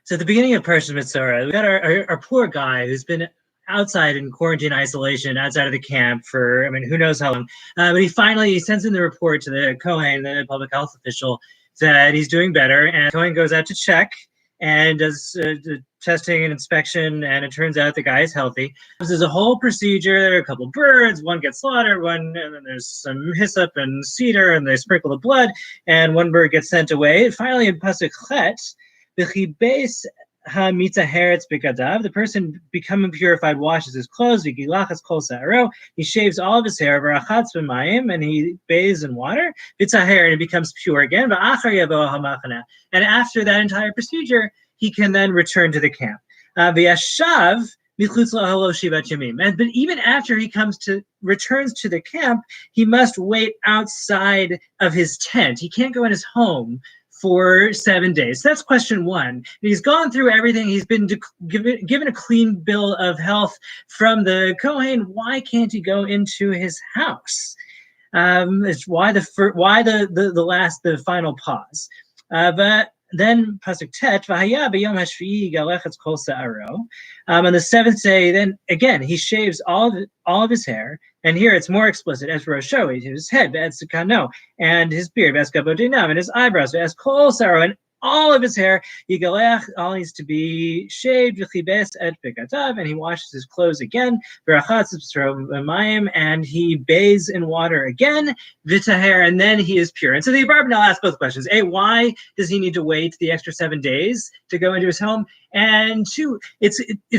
So at the beginning of Tazria-Metzora, we got our poor guy who's been outside in quarantine isolation outside of the camp for, I mean, who knows how long. But he finally sends in the report to the Kohen, the public health official, that he's doing better. And Kohen goes out to check and does the testing and inspection, and it turns out the guy is healthy. There's a whole procedure. There are a couple of birds, one gets slaughtered, and then there's some hyssop and cedar, and they sprinkle the blood, and one bird gets sent away. Finally, in Pasuk Chet, the person becoming purified washes his clothes, he shaves all of his hair, and he bathes in water, and he becomes pure again. And after that entire procedure, he can then return to the camp. But even after he returns to the camp, he must wait outside of his tent. He can't go in his home for 7 days. So that's question one. He's gone through everything. He's been given a clean bill of health from the Kohen. Why can't he go into his house? It's why the final pause. But then Pasuk Tet, V'haya b'yom hashvi'i galechetz kol sa'aro. On the seventh day, then again he shaves all of his hair, and here it's more explicit. As Rosho, his head, V'etzukano, and his beard, V'eskabodinam, and his eyebrows, V'es kol sa'aro, and all of his hair, Yigalech, all needs to be shaved, V'chibes et bigatav, and he washes his clothes again, V'rachatz b'mayim, and he bathes in water again, V'taher, and then he is pure. And so the Abarbanel asks both questions. A, why does he need to wait the extra 7 days to go into his home? And two, it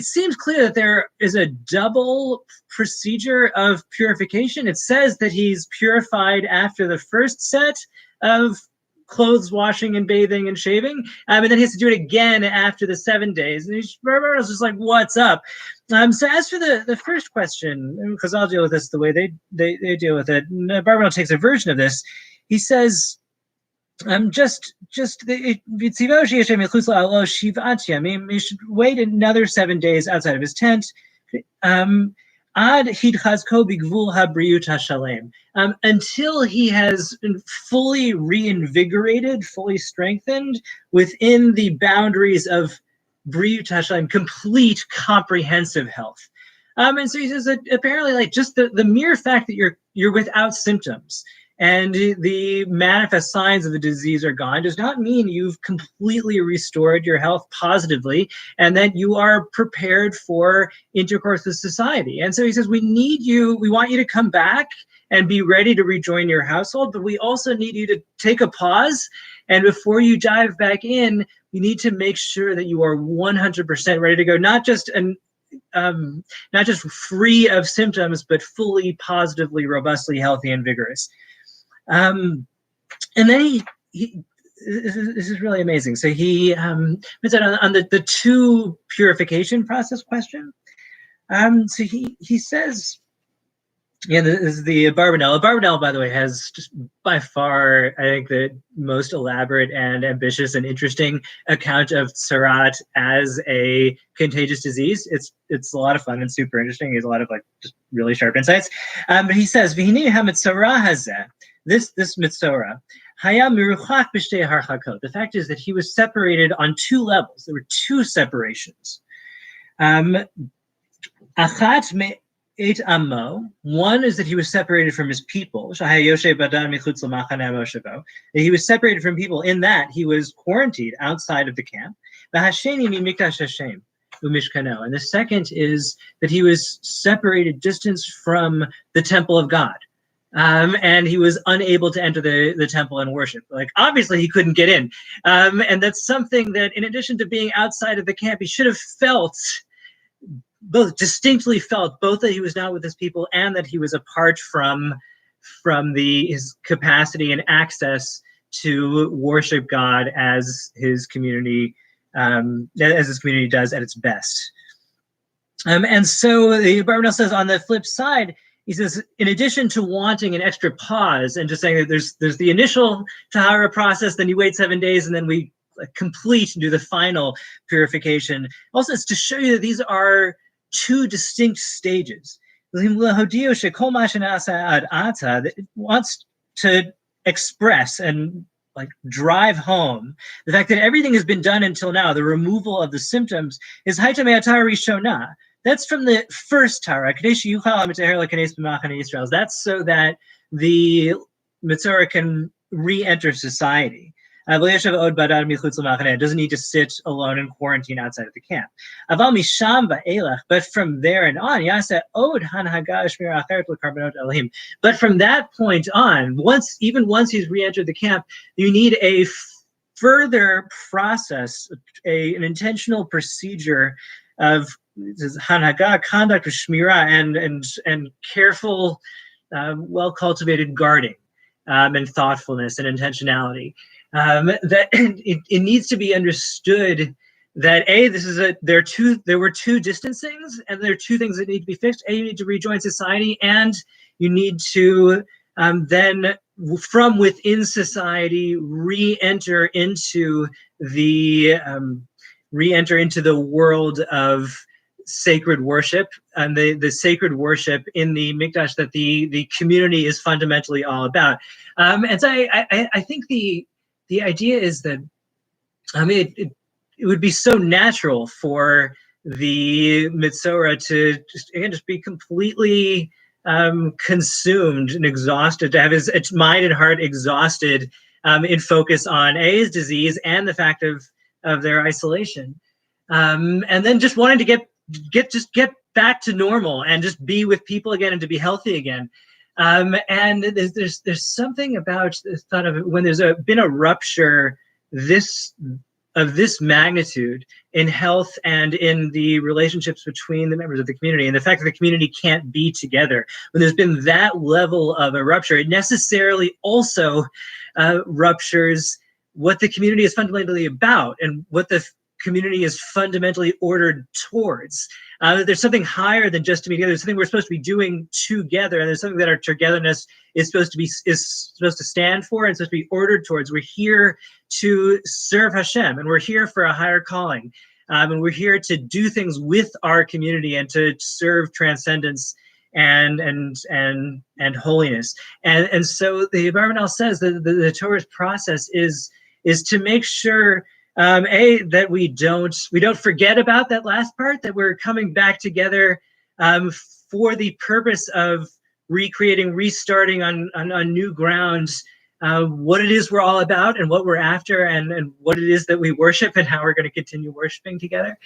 seems clear that there is a double procedure of purification. It says that he's purified after the first set of clothes washing and bathing and shaving, and then he has to do it again after the 7 days. And he's just like, what's up? So as for the first question, because I'll deal with this the way they deal with it, Barbanel takes a version of this. He says, he should wait another 7 days outside of his tent. Until he has fully reinvigorated, fully strengthened within the boundaries of Briut HaShalem, complete comprehensive health. And so he says that apparently, like, just the mere fact that you're without symptoms and the manifest signs of the disease are gone does not mean you've completely restored your health positively and that you are prepared for intercourse with society. And so he says, we want you to come back and be ready to rejoin your household, but we also need you to take a pause. And before you dive back in, we need to make sure that you are 100% ready to go, not just free of symptoms, but fully, positively, robustly healthy and vigorous. And then he this is really amazing. So he on the two purification process question. So he says, yeah, this is the Barbanel. Barbanel, by the way, has just by far, I think, the most elaborate and ambitious and interesting account of Tzaraat as a contagious disease. It's a lot of fun and super interesting. He has a lot of just really sharp insights. But he says, "V'hinei ha-Metzora hazeh." This Metzora, haya miruchak b'shtei harchakot. The fact is that he was separated on two levels. There were two separations. Achat me'et amo. One is that he was separated from his people. He was separated from people in that he was quarantined outside of the camp. And the second is that he was separated, distanced from the temple of God. And he was unable to enter the temple and worship. Like, obviously he couldn't get in. And that's something that, in addition to being outside of the camp, he should have distinctly felt both that he was not with his people and that he was apart from his capacity and access to worship God as his community does at its best. And so the Barbanel says, on the flip side, he says, in addition to wanting an extra pause and just saying that there's the initial tahara process, then you wait 7 days, and then we complete and do the final purification. Also, it's to show you that these are two distinct stages. It wants to express and like drive home the fact that everything has been done until now, the removal of the symptoms, is Haita Me'atara Rishona. That's from the first Tara. That's so that the Metzora can re-enter society. It doesn't need to sit alone in quarantine outside of the camp. But from there and on, but from that point on, once he's re-entered the camp, you need a further process, an intentional procedure of hanhaga, conduct of shmira, and careful, well-cultivated guarding, and thoughtfulness and intentionality. That it needs to be understood that there were two distancings, and there are two things that need to be fixed. You need to rejoin society, and you need to then from within society re-enter into the world of sacred worship, and the sacred worship in the Mikdash that the community is fundamentally all about. And so I think the idea is that it would be so natural for the Metzora to just be completely consumed and exhausted, to have his mind and heart exhausted in focus on his disease and the fact of their isolation, and then just wanting to get back to normal and just be with people again and to be healthy again. And there's something about the thought of when there's been a rupture of this magnitude in health and in the relationships between the members of the community, and the fact that the community can't be together. When there's been that level of a rupture, it necessarily also ruptures what the community is fundamentally about and what the community is fundamentally ordered towards. There's something higher than just to be together. There's something we're supposed to be doing together, and there's something that our togetherness is supposed to stand for and supposed to be ordered towards. We're here to serve Hashem, and we're here for a higher calling, and we're here to do things with our community and to serve transcendence and holiness. And so the Abarbanel says that the Torah's process is to make sure that we don't forget about that last part, that we're coming back together for the purpose of recreating, restarting on new grounds, what it is we're all about and what we're after, and what it is that we worship and how we're going to continue worshiping together.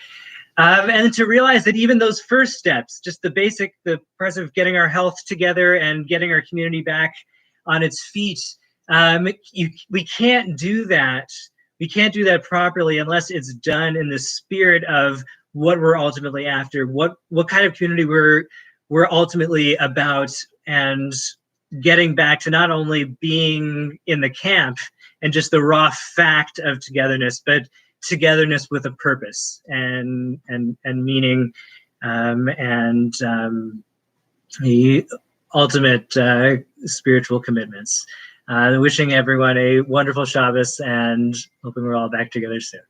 And to realize that even those first steps, just the process of getting our health together and getting our community back on its feet, we can't do that. We can't do that properly unless it's done in the spirit of what we're ultimately after, what kind of community we're ultimately about, and getting back to not only being in the camp and just the raw fact of togetherness, but togetherness with a purpose and meaning, and the ultimate spiritual commitments. Wishing everyone a wonderful Shabbos and hoping we're all back together soon.